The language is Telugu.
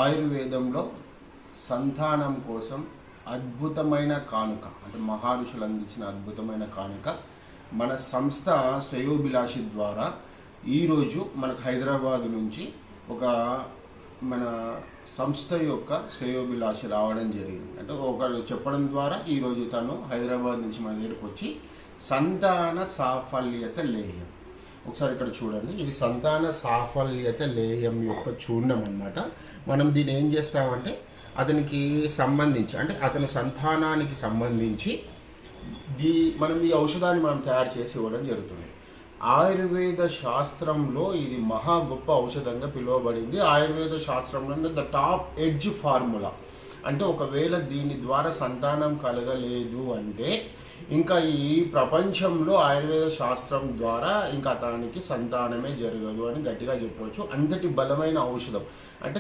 ఆయుర్వేదంలో సంతానం కోసం అద్భుతమైన కానుక, అంటే మహర్షులు అందించిన అద్భుతమైన కానుక మన సంస్థ శ్రేయోభిలాషి ద్వారా ఈరోజు మనకు హైదరాబాద్ నుంచి ఒక మన సంస్థ యొక్క శ్రేయోభిలాషి రావడం జరిగింది. అంటే ఒకరు చెప్పడం ద్వారా ఈరోజు తను హైదరాబాద్ నుంచి మన దగ్గరకు వచ్చి సంతాన సాఫల్యత లేహ్యం, ఒకసారి ఇక్కడ చూడండి, ఇది సంతాన సాఫల్యత లేహ్యం యొక్క చూర్ణం అన్నమాట. మనం దీన్ని ఏం చేస్తామంటే అతనికి సంబంధించి, అంటే అతని సంతానానికి సంబంధించి మనం ఈ ఔషధాన్ని మనం తయారు చేసి ఇవ్వడం జరుగుతుంది. ఆయుర్వేద శాస్త్రంలో ఇది మహా గొప్ప ఔషధంగా పిలువబడింది. ఆయుర్వేద శాస్త్రంలో ద టాప్ ఎడ్జ్ ఫార్ములా. అంటే ఒకవేళ దీని ద్వారా సంతానం కలగలేదు అంటే ఇంకా ఈ ప్రపంచంలో ఆయుర్వేద శాస్త్రం ద్వారా ఇంకా అతనికి సంతానమే జరగదు అని గట్టిగా చెప్పవచ్చు. అంతటి బలమైన ఔషధం. అంటే